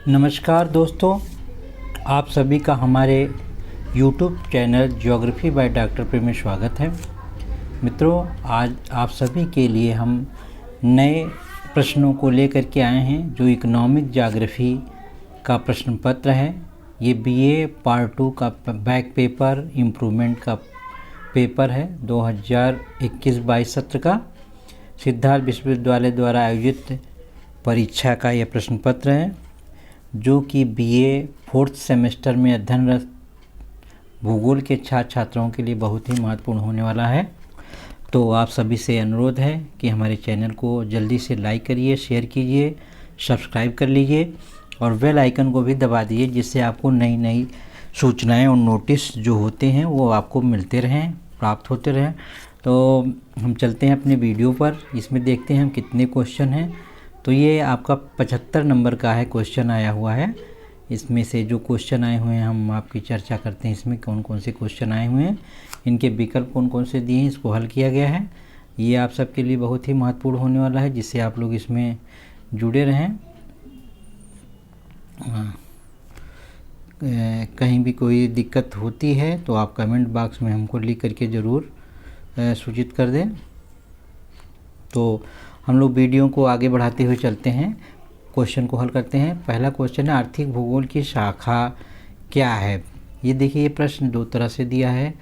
नमस्कार दोस्तों, आप सभी का हमारे YouTube channel geography by doctor Prem में स्वागत है। मित्रों, आज आप सभी के लिए हम नए प्रश्नों को लेकर के आए हैं जो इकोनॉमिक ज्योग्राफी का प्रश्न पत्र है। ये BA पार्ट 2 का बैक पेपर इम्प्रूवमेंट का पेपर है 2021-22 सत्र का। सिद्धार्थ विश्वविद्यालय द्वारा आयोजित परीक्षा का यह प्रश्न पत्र है जो कि BA 4th सेमेस्टर में अध्ययनरत भूगोल के छात्रों के लिए बहुत ही महत्वपूर्ण होने वाला है। तो आप सभी से अनुरोध है कि हमारे चैनल को जल्दी से लाइक करिए, शेयर कीजिए, सब्सक्राइब कर लीजिए और बेल आइकन को भी दबा दीजिए, जिससे आपको नई नई सूचनाएं और नोटिस जो होते हैं वो आपको मिलते रहें, प्राप्त होते रहें। तो हम चलते हैं अपने वीडियो पर। इसमें देखते हैं हम कितने क्वेश्चन हैं। तो ये आपका 75 नंबर का है, क्वेश्चन आया हुआ है। इसमें से जो क्वेश्चन आए हुए हैं हम आपकी चर्चा करते हैं। इसमें कौन कौन से क्वेश्चन आए हुए हैं, इनके विकल्प कौन कौन से दिए हैं, इसको हल किया गया है। ये आप सबके लिए बहुत ही महत्वपूर्ण होने वाला है, जिससे आप लोग इसमें जुड़े रहें। कहीं भी कोई दिक्कत होती है तो आप कमेंट बॉक्स में हमको लिख करके ज़रूर सूचित कर दें। तो हम लोग वीडियो को आगे बढ़ाते हुए चलते हैं, क्वेश्चन को हल करते हैं। पहला क्वेश्चन है, आर्थिक भूगोल की शाखा क्या है। ये देखिए, ये प्रश्न दो तरह से दिया है।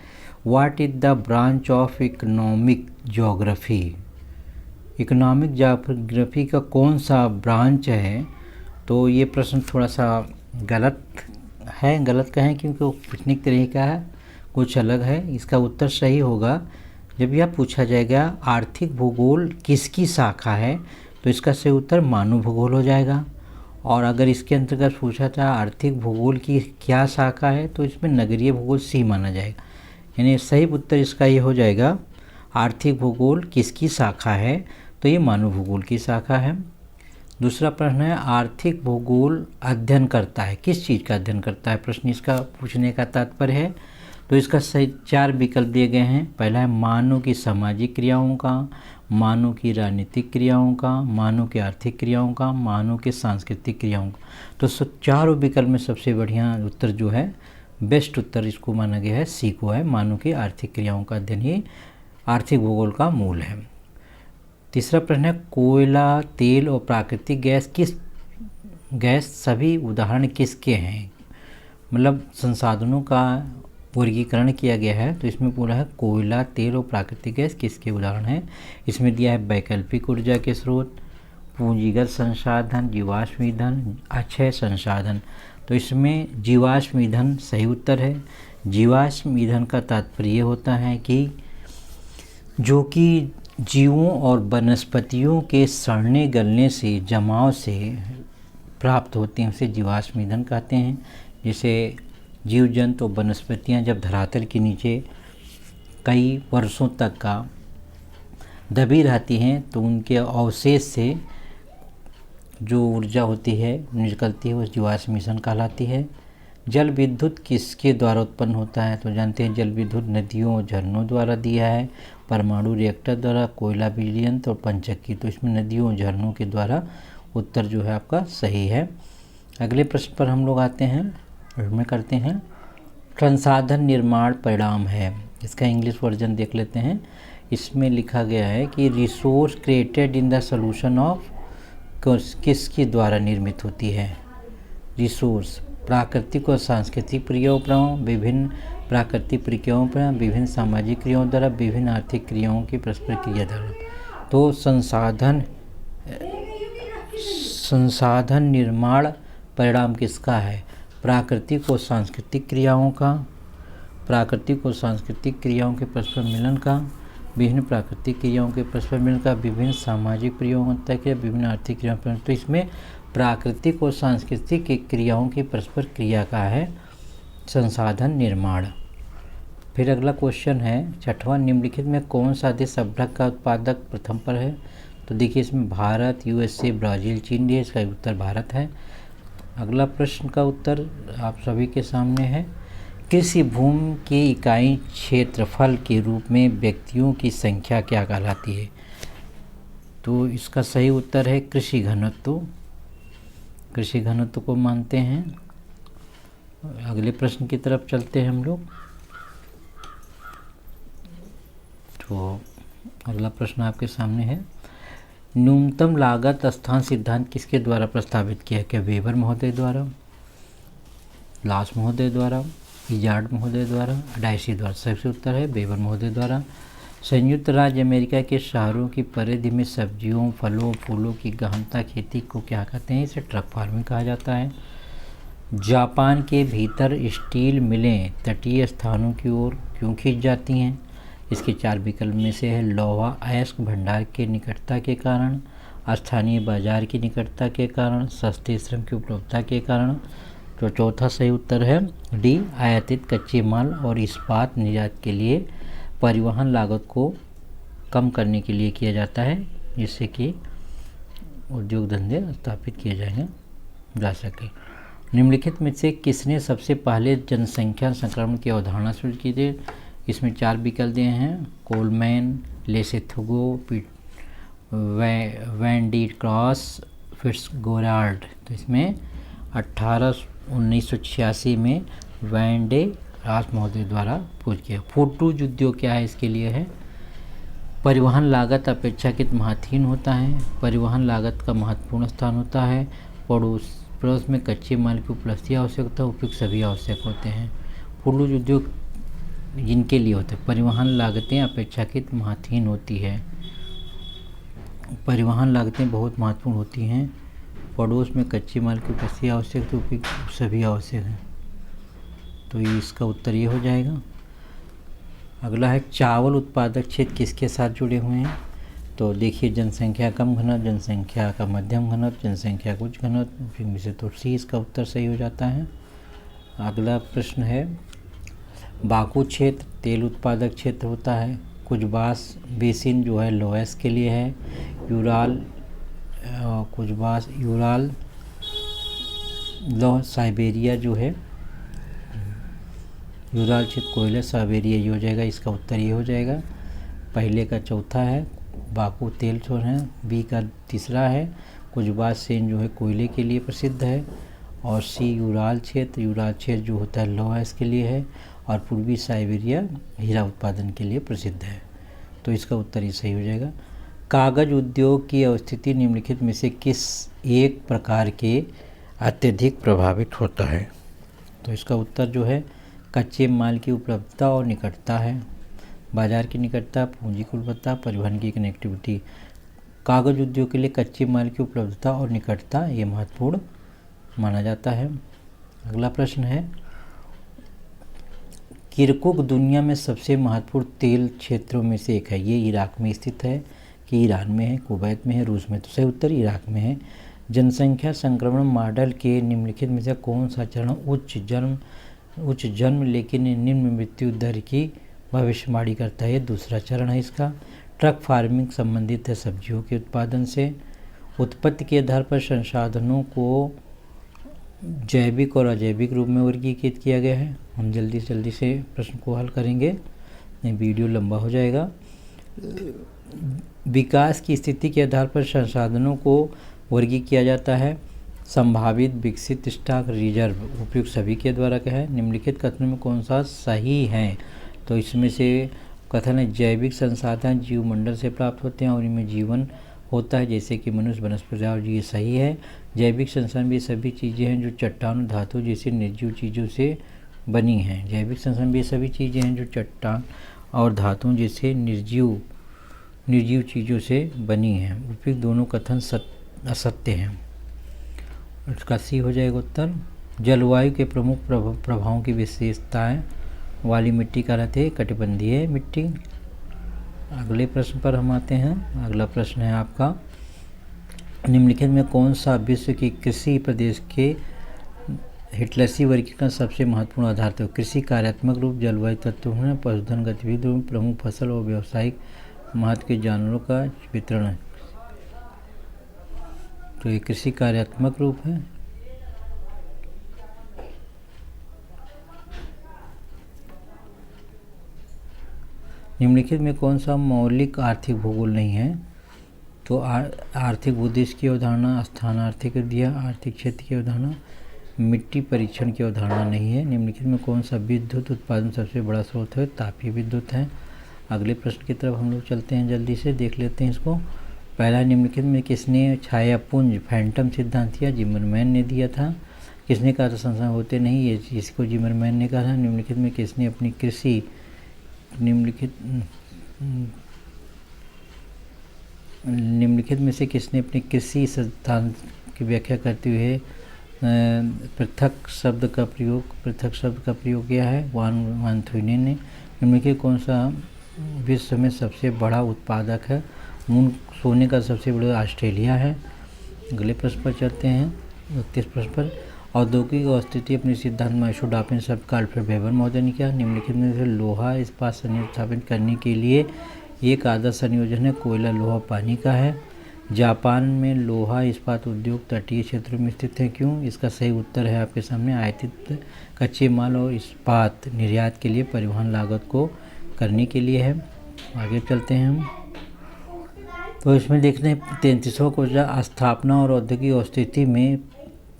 What is the branch of economic geography. Economic geography का कौन सा ब्रांच है। तो ये प्रश्न थोड़ा सा गलत है, गलत कहें क्योंकि वो पूछने के तरीका है कुछ अलग है। इसका उत्तर सही होगा जब यह पूछा जाएगा आर्थिक भूगोल किसकी शाखा है, तो इसका सही उत्तर मानव भूगोल हो जाएगा। और अगर इसके अंतर्गत पूछा था आर्थिक भूगोल की क्या शाखा है, तो इसमें नगरीय भूगोल सी माना जाएगा। यानी सही उत्तर इसका ये हो जाएगा आर्थिक भूगोल किसकी शाखा है, तो ये मानव भूगोल की शाखा है। दूसरा प्रश्न है, आर्थिक भूगोल अध्ययन करता है, किस चीज़ का अध्ययन करता है, प्रश्न इसका पूछने का तात्पर्य है। तो इसका सही 4 विकल्प दिए गए हैं। पहला है मानव की सामाजिक क्रियाओं का, मानव की राजनीतिक क्रियाओं का, मानव की आर्थिक क्रियाओं का, मानव के सांस्कृतिक क्रियाओं का। तो चारों विकल्प में सबसे बढ़िया उत्तर जो है, बेस्ट उत्तर इसको माना गया है, सी को है। मानव की आर्थिक क्रियाओं का अध्ययन ही आर्थिक भूगोल का मूल है। तीसरा प्रश्न है, कोयला, तेल और प्राकृतिक गैस सभी उदाहरण किसके हैं। मतलब संसाधनों का वर्गीकरण किया गया है। तो इसमें पूरा है कोयला, तेल और प्राकृतिक गैस किसके उदाहरण हैं। इसमें दिया है वैकल्पिक ऊर्जा के स्रोत, पूंजीगत संसाधन, जीवाश्म ईंधन, अक्षय संसाधन। तो इसमें जीवाश्म ईंधन सही उत्तर है। जीवाश्म ईंधन का तात्पर्य होता है कि जो कि जीवों और वनस्पतियों के सड़ने गलने से, जमाव से प्राप्त होते हैं, उसे जीवाश्म ईंधन कहते हैं। जैसे जीव जंतु और वनस्पतियाँ जब धरातल के नीचे कई वर्षों तक का दबी रहती हैं, तो उनके अवशेष से जो ऊर्जा होती है निकलती है, वो जीवाश्म ईंधन कहलाती है। जल विद्युत किसके द्वारा उत्पन्न होता है। तो जानते हैं जल विद्युत नदियों और झरनों द्वारा दिया है, परमाणु रिएक्टर द्वारा, कोयला बिजली यंत्र और पंचक्की। तो इसमें नदियों और झरनों के द्वारा उत्तर जो है आपका सही है। अगले प्रश्न पर हम लोग आते हैं, में करते हैं, संसाधन निर्माण परिणाम है। इसका इंग्लिश वर्जन देख लेते हैं। इसमें लिखा गया है कि resource created in the solution of किसके द्वारा निर्मित होती है। रिसोर्स प्राकृतिक और सांस्कृतिक क्रियाओं पर, विभिन्न प्राकृतिक प्रक्रियाओं पर, विभिन्न सामाजिक क्रियाओं द्वारा, विभिन्न आर्थिक क्रियाओं की परस्पर क्रिया द्वारा। तो संसाधन निर्माण परिणाम किसका है। प्राकृतिक और सांस्कृतिक क्रियाओं का, प्राकृतिक और सांस्कृतिक क्रियाओं के परस्पर मिलन का, विभिन्न प्राकृतिक क्रियाओं के परस्पर मिलन का, विभिन्न सामाजिक क्रियाओं तक या विभिन्न आर्थिक क्रियाओं पर। तो इसमें प्राकृतिक और सांस्कृतिक क्रियाओं की परस्पर क्रिया का है संसाधन निर्माण। फिर अगला क्वेश्चन है, 6वां, निम्नलिखित में कौन सा देश अभ्रक का उत्पादक प्रथम पर है। तो देखिए, इसमें भारत, USA, ब्राज़ील, चीन है। इसका उत्तर भारत है। अगला प्रश्न का उत्तर आप सभी के सामने है, कृषि भूमि की इकाई क्षेत्रफल के रूप में व्यक्तियों की संख्या क्या कहलाती है। तो इसका सही उत्तर है कृषि घनत्व। कृषि घनत्व को मानते हैं। अगले प्रश्न की तरफ चलते हैं हम लोग। तो अगला प्रश्न आपके सामने है, न्यूनतम लागत स्थान सिद्धांत किसके द्वारा प्रस्तावित किया? क्या वेबर महोदय द्वारा, लास महोदय द्वारा, इजार्ड महोदय द्वारा, डाइसी द्वारा? सही उत्तर है वेबर महोदय द्वारा। संयुक्त राज्य अमेरिका के शहरों की परिधि में सब्जियों, फलों, फूलों की गहनता खेती को क्या कहते हैं? इसे ट्रक फार्मिंग कहा जाता है। जापान के भीतर स्टील मिलें तटीय स्थानों की ओर क्यों खींच जाती हैं? इसके 4 विकल्प में से है लौह अयस्क भंडार के निकटता के कारण, स्थानीय बाजार की निकटता के कारण, सस्ते श्रम की उपलब्धता के कारण। तो चौथा सही उत्तर है डी, आयातित कच्चे माल और इस्पात निर्यात के लिए परिवहन लागत को कम करने के लिए किया जाता है, जिससे कि उद्योग धंधे स्थापित किए जा सके। निम्नलिखित में से किसने सबसे पहले जनसंख्या संक्रमण की अवधारणा शुरू की थी? इसमें 4 विकल्प दिए हैं, कोलमैन, लेसेथुगो, वैन डी क्रॉस, फिट्सगोराल्ड। तो इसमें 1986 में वैन डे रास महोदय द्वारा खोज किया। फूटूज उद्योग क्या है? इसके लिए है परिवहन लागत अपेक्षाकृत महत्वहीन होता है, परिवहन लागत का महत्वपूर्ण स्थान होता है, पड़ोस में कच्चे माल की उपलब्धि आवश्यकता, उपयुक्त सभी आवश्यक होते हैं। फूटूज उद्योग जिनके लिए होते हैं, परिवहन लागतें अपेक्षाकृत महत्वहीन होती है, परिवहन लागतें बहुत महत्वपूर्ण होती हैं, पड़ोस में कच्चे माल की उपस्थिति आवश्यक, तो उपयुक्त सभी आवश्यक हैं। तो इसका उत्तर ये हो जाएगा। अगला है चावल उत्पादक क्षेत्र किसके साथ जुड़े हुए हैं? तो देखिए, जनसंख्या कम घनत्व, जनसंख्या का मध्यम घनत्व, जनसंख्या का उच्च घनत्व, इनमें से तो सी इसका उत्तर सही हो जाता है। अगला प्रश्न है, बाकू क्षेत्र तेल उत्पादक क्षेत्र होता है, कुजबास बेसिन जो है लोएस के लिए है, यूराल लो साइबेरिया जो है, यूराल क्षेत्र कोयला, साइबेरिया ये हो जाएगा, इसका उत्तर ये हो जाएगा। पहले का चौथा है बाकू तेल जो है, बी का तीसरा है कुजबास सेन जो है कोयले के लिए प्रसिद्ध है, और सी यूराल क्षेत्र जो होता है लोएस के लिए है, और पूर्वी साइबेरिया हीरा उत्पादन के लिए प्रसिद्ध है। तो इसका उत्तर ही सही हो जाएगा। कागज उद्योग की अवस्थिति निम्नलिखित में से किस एक प्रकार के अत्यधिक प्रभावित होता है? तो इसका उत्तर जो है कच्चे माल की उपलब्धता और निकटता है, बाजार की निकटता, पूंजी की उपलब्धता, परिवहन की कनेक्टिविटी। कागज उद्योग के लिए कच्चे माल की उपलब्धता और निकटता ये महत्वपूर्ण माना जाता है। अगला प्रश्न है, किरकुक दुनिया में सबसे महत्वपूर्ण तेल क्षेत्रों में से एक है, ये इराक में स्थित है कि ईरान में है, कुवैत में है, रूस में? तो सही उत्तर इराक में है। जनसंख्या संक्रमण मॉडल के निम्नलिखित में से कौन सा चरण उच्च जन्म लेकिन निम्न मृत्यु दर की भविष्यवाणी करता है? दूसरा चरण है इसका। ट्रक फार्मिंग संबंधित है सब्जियों के उत्पादन से। उत्पत्ति के आधार पर संसाधनों को जैविक और अजैविक रूप में वर्गीकृत किया गया है। हम जल्दी से प्रश्न को हल करेंगे, नहीं वीडियो लंबा हो जाएगा। विकास की स्थिति के आधार पर संसाधनों को वर्गीकृत किया जाता है। संभावित विकसित स्टॉक रिजर्व उपयुक्त सभी के द्वारा क्या है? निम्नलिखित कथनों में कौन सा सही है? तो इसमें से कथन है जैविक संसाधन जीवमंडल से प्राप्त होते हैं और इनमें जीवन होता है, जैसे कि मनुष्य, वनस्पति और ये सही है। जैविक संसाधन भी सभी चीज़ें हैं जो चट्टान धातु जैसे निर्जीव चीज़ों से बनी हैं। जैविक संसाधन भी सभी चीज़ें हैं जो चट्टान और धातुओं जैसे निर्जीव चीज़ों से बनी हैं। उपयुक्त दोनों कथन असत्य हैं। उसका सी हो जाएगा उत्तर। जलवायु के प्रमुख प्रभावों की विशेषताएं वाली मिट्टी का रहते हैं कटिबंधीय मिट्टी। अगले प्रश्न पर हम आते हैं। अगला प्रश्न है आपका, निम्नलिखित में कौन सा विश्व की कृषि प्रदेश के हिटलसी वर्गीकरण सबसे महत्वपूर्ण आधार थे? कृषि कार्यात्मक रूप, जलवायु तत्व होना, पशुधन गतिविधि रूप, प्रमुख फसल और व्यावसायिक महत्व के जानवरों का वितरण है। तो ये कृषि कार्यात्मक रूप है। निम्नलिखित में कौन सा मौलिक आर्थिक भूगोल नहीं है? तो आर्थिक उद्देश्य की अवधारणा, स्थान आर्थिक विधियाँ, आर्थिक क्षेत्र की अवधारणा, मिट्टी परीक्षण की अवधारणा नहीं है। निम्नलिखित में कौन सा विद्युत उत्पादन सबसे बड़ा स्रोत है? तापीय विद्युत है। अगले प्रश्न की तरफ हम लोग चलते हैं, जल्दी से देख लेते हैं इसको। पहला, निम्नलिखित में किसने छायापुंज फैंटम सिद्धांत दिया? जिमरमैन ने दिया था। किसने कहा था संसाधन होते नहीं? ये इसको जिमरमैन ने कहा था। निम्नलिखित में किसने अपनी कृषि निम्नलिखित में से किसने अपनी कृषि सिद्धांत की व्याख्या करते हुए पृथक शब्द का प्रयोग किया है? वान थुइनेन ने। निम्नलिखित कौन सा विश्व में सबसे बड़ा उत्पादक है? सोने का सबसे बड़ा ऑस्ट्रेलिया है। अगले प्रश्न पर चलते हैं, 31 प्रश्न पर। औद्योगिक अस्थिति अपने सिद्धांत में आइसोटॉपिन शब्द का अल्फ्रेड वेबर महोदय ने किया। निम्नलिखित में से लोहा इस्पात संयंत्र स्थापित करने के लिए एक आदर्श संयोजन है? कोयला, लोहा, पानी का है। जापान में लोहा इस्पात उद्योग तटीय क्षेत्रों में स्थित है, क्यों? इसका सही उत्तर है आपके सामने, आयातित कच्चे माल और इस्पात निर्यात के लिए परिवहन लागत को करने के लिए है। आगे चलते हैं हम, तो इसमें देखते हैं 33वां क्वेश्चन, स्थापना और औद्योगिक स्थिति में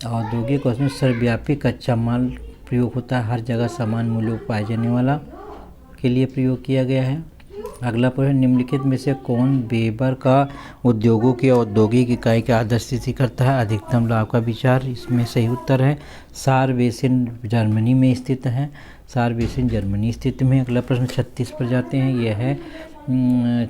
औद्योगिक में सर्वव्यापी कच्चा माल प्रयोग होता है, हर जगह समान मूल्य पाए जाने वाला के लिए प्रयोग किया गया है। अगला प्रश्न, निम्नलिखित में से कौन वेबर का उद्योगों की औद्योगिक इकाई की आदर्श स्थिति करता है? अधिकतम लाभ का विचार। इसमें सही उत्तर है सार बेसिन जर्मनी में स्थित है। सार बेसिन जर्मनी स्थित में। अगला प्रश्न 36 पर जाते हैं, यह है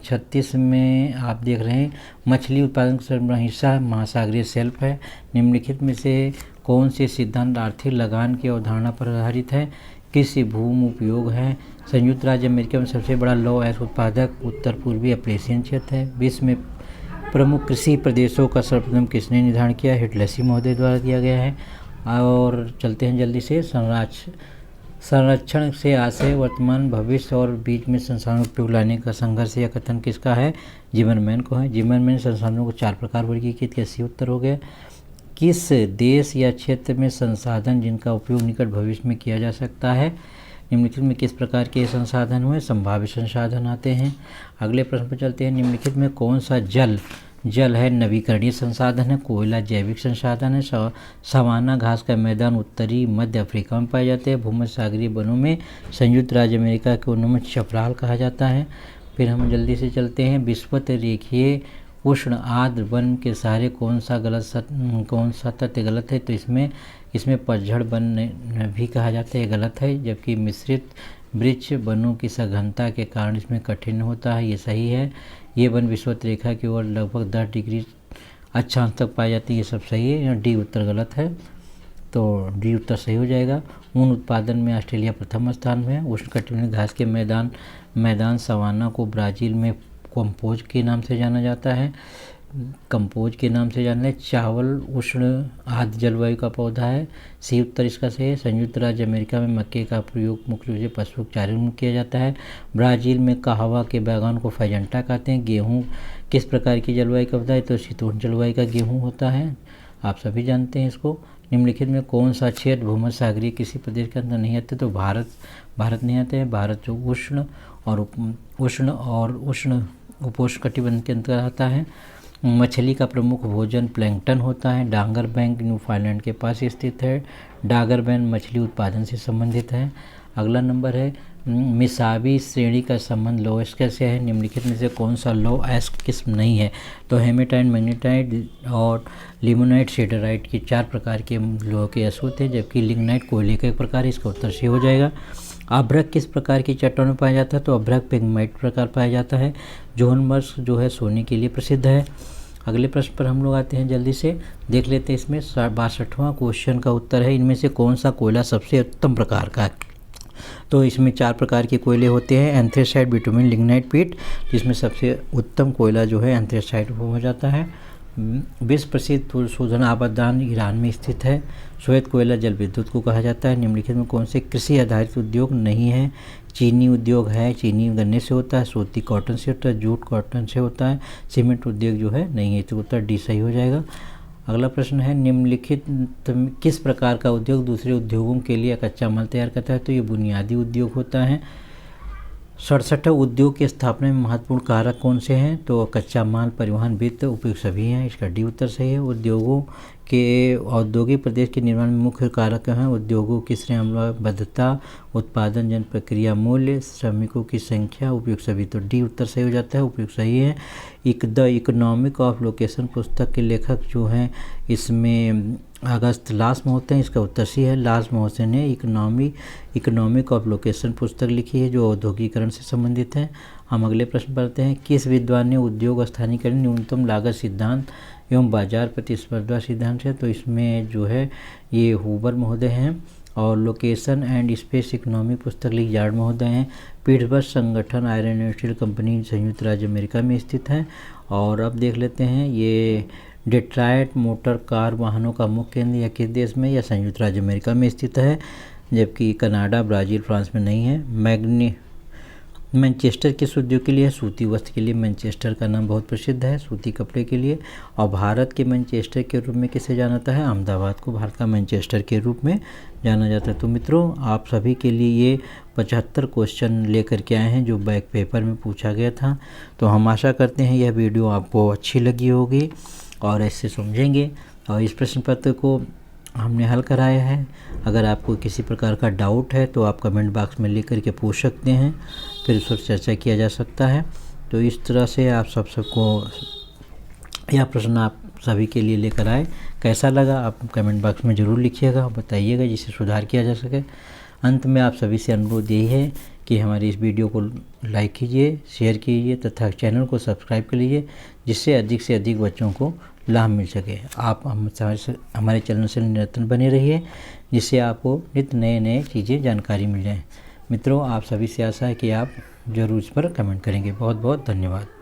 36 में आप देख रहे हैं मछली उत्पादन का सर्वबड़ा हिस्सा महासागरीय शेल्फ है। निम्नलिखित में से कौन से सिद्धांत आर्थिक लगान की अवधारणा पर आधारित है? कृषि भूमि उपयोग है। संयुक्त राज्य अमेरिका में सबसे बड़ा लौह अयस्क उत्पादक उत्तर पूर्वी अप्लेशियन क्षेत्र है। विश्व में प्रमुख कृषि प्रदेशों का सर्वप्रथम किसने निर्धारण किया? हिटलेसी महोदय द्वारा किया गया है। और चलते हैं जल्दी से, संरक्षण से आशय वर्तमान भविष्य और बीच में संसाधनों का उपयोग लाने का संघर्ष या कथन किसका है? जिमरमैन को है। जिमरमैन ने संसाधनों को 4 प्रकार वर्गीकृत किया। सही उत्तर हो गया। किस देश या क्षेत्र में संसाधन जिनका उपयोग निकट भविष्य में किया जा सकता है? निम्नलिखित में किस प्रकार के संसाधन हुए? संभाव्य संसाधन आते हैं। अगले प्रश्न पर चलते हैं, निम्नलिखित में कौन सा जल है नवीकरणीय संसाधन है? कोयला जैविक संसाधन है। सवाना घास का मैदान उत्तरी मध्य अफ्रीका में पाए जाते हैं। भूमध्य सागरीय वनों में संयुक्त राज्य अमेरिका के वनों में चपराल कहा जाता है। फिर हम जल्दी से चलते हैं, विषुवत रेखीय उष्ण आर्द्र वन के सहारे कौन सा तथ्य गलत है? तो इसमें पतझड़ वन भी कहा जाता है, ये गलत है। जबकि मिश्रित वृक्ष वनों की सघनता के कारण इसमें कठिन होता है, ये सही है। ये वन विषुवत रेखा की ओर लगभग 10 डिग्री अक्षांश तक पाई जाती है, ये सब सही है। यहाँ डी उत्तर गलत है, तो डी उत्तर सही हो जाएगा। ऊन उत्पादन में ऑस्ट्रेलिया प्रथम स्थान में है। उष्णकटिबंधीय घास के मैदान सवाना को ब्राज़ील में कंपोज के नाम से जाना जाता है। चावल उष्ण आर्द्र जलवायु का पौधा है। सी उत्तर इसका सही है। संयुक्त राज्य अमेरिका में मक्के का प्रयोग मुख्य रूप से पशु चारे में किया जाता है। ब्राज़ील में कहवा के बागान को फैजेंटा कहते हैं। गेहूँ किस प्रकार की जलवायु का पौधा है? तो शीतोष्ण जलवायु का गेहूँ होता है, आप सभी जानते हैं इसको। निम्नलिखित में कौन सा क्षेत्र भूमध्य सागरीय किसी प्रदेश के अंदर नहीं आते? तो भारत नहीं आते हैं। भारत जो उष्ण और उपोष्ण कटिबंध के अंतर्गत आता है। मछली का प्रमुख भोजन प्लैंकटन होता है। डांगर बैंक न्यूफाउंडलैंड के पास स्थित है। डागर बैंक मछली उत्पादन से संबंधित है। अगला नंबर है, मिसाबी श्रेणी का संबंध लौह अयस्क से है। निम्नलिखित में से कौन सा लौह अयस्क किस्म नहीं है? तो हेमेटाइट, मैग्नेटाइट और लिमोनाइट, शेडराइट की 4 प्रकार के लोह के अयस्क होते हैं, जबकि लिग्नाइट कोयले का एक प्रकार है। इसका उत्तर सही हो जाएगा। अभ्रक किस प्रकार की चट्टानों में पाया जाता है? तो अभ्रक पिग्माइट प्रकार पाया जाता है। जोहन्सबर्ग जो है सोने के लिए प्रसिद्ध है। अगले प्रश्न पर हम लोग आते हैं, जल्दी से देख लेते हैं। इसमें 62वां क्वेश्चन का उत्तर है, इनमें से कौन सा कोयला सबसे उत्तम प्रकार का है? तो इसमें 4 प्रकार के कोयले होते हैं, एंथ्रेसाइट, बिटुमिन, लिग्नाइट, पीट। जिसमें सबसे उत्तम कोयला जो है एंथ्रेसाइट हो जाता है। विश्व प्रसिद्ध शोधन आबादान ईरान में स्थित है। श्वेत कोयला जल विद्युत को कहा जाता है। निम्नलिखित में कौन से कृषि आधारित उद्योग नहीं है? चीनी उद्योग है, चीनी गन्ने से होता है। सूती कॉटन से होता है। जूट कॉटन से होता है। सीमेंट उद्योग जो है नहीं है, तो उत्तर डी सही हो जाएगा। अगला प्रश्न है, निम्नलिखित किस प्रकार का उद्योग दूसरे उद्योगों के लिए कच्चा माल तैयार करता है? तो ये बुनियादी उद्योग होता है। 67 उद्योग की स्थापना में महत्वपूर्ण कारक कौन से हैं? तो कच्चा माल, परिवहन, वित्त, उपयुक्त सभी हैं। इसका डी उत्तर सही है। उद्योगों के औद्योगिक प्रदेश के निर्माण में मुख्य कारक हैं उद्योगों की श्रमबद्धता, उत्पादन जन प्रक्रिया मूल्य, श्रमिकों की संख्या, उपयुक्त सभी। तो डी उत्तर सही हो जाता है, उपयुक्त सही है। द इकोनॉमिक ऑफ लोकेशन पुस्तक के लेखक जो हैं इसमें अगस्त लास्ट महोदय हैं। इसका उत्तर सी है, लास्ट महोदय ने इकोनॉमिक ऑफ लोकेशन पुस्तक लिखी है जो औद्योगिकरण से संबंधित है। हम अगले प्रश्न पढ़ते हैं। किस विद्वान ने उद्योग स्थानीयकरण, न्यूनतम लागत सिद्धांत एवं बाजार प्रतिस्पर्धा सिद्धांत है? तो इसमें जो है ये हूबर महोदय हैं। और लोकेशन एंड स्पेस इकोनॉमी पुस्तक लिखी जार्ड महोदय हैं। पीट्सबर्ग संगठन आयरन एंड स्टील कंपनी संयुक्त राज्य अमेरिका में स्थित है। और अब देख लेते हैं ये डेट्रॉयट मोटर कार वाहनों का मुख्य केंद्र या किस देश में या संयुक्त राज्य अमेरिका में स्थित है, जबकि कनाडा, ब्राज़ील, फ्रांस में नहीं है। मैनचेस्टर किस उद्योग के लिए है? सूती वस्त्र के लिए मैनचेस्टर का नाम बहुत प्रसिद्ध है, सूती कपड़े के लिए। और भारत के मैनचेस्टर के रूप में किसे जाना जाता है? अहमदाबाद को भारत का मैनचेस्टर के रूप में जाना जाता है। तो मित्रों, आप सभी के लिए ये 75 क्वेश्चन लेकर के आए हैं जो बैक पेपर में पूछा गया था। तो हम आशा करते हैं यह वीडियो आपको अच्छी लगी होगी और ऐसे समझेंगे। और इस प्रश्न पत्र को हमने हल कराया है। अगर आपको किसी प्रकार का डाउट है तो आप कमेंट बॉक्स में लिख करके पूछ सकते हैं, फिर उस पर चर्चा किया जा सकता है। तो इस तरह से आप सबको यह प्रश्न आप सभी के लिए लेकर आए। कैसा लगा आप कमेंट बॉक्स में ज़रूर लिखिएगा, बताइएगा जिससे सुधार किया जा सके। अंत में आप सभी से अनुरोध यही है कि हमारी इस वीडियो को लाइक कीजिए, शेयर कीजिए तथा चैनल को सब्सक्राइब कर लीजिए, जिससे अधिक से अधिक बच्चों को लाभ मिल सके। आप हमारे चैनल से निरंतर बने रहिए, जिससे आपको नित्य नए चीज़ें जानकारी मिल जाए। मित्रों, आप सभी से आशा है कि आप ज़रूर इस पर कमेंट करेंगे। बहुत बहुत धन्यवाद।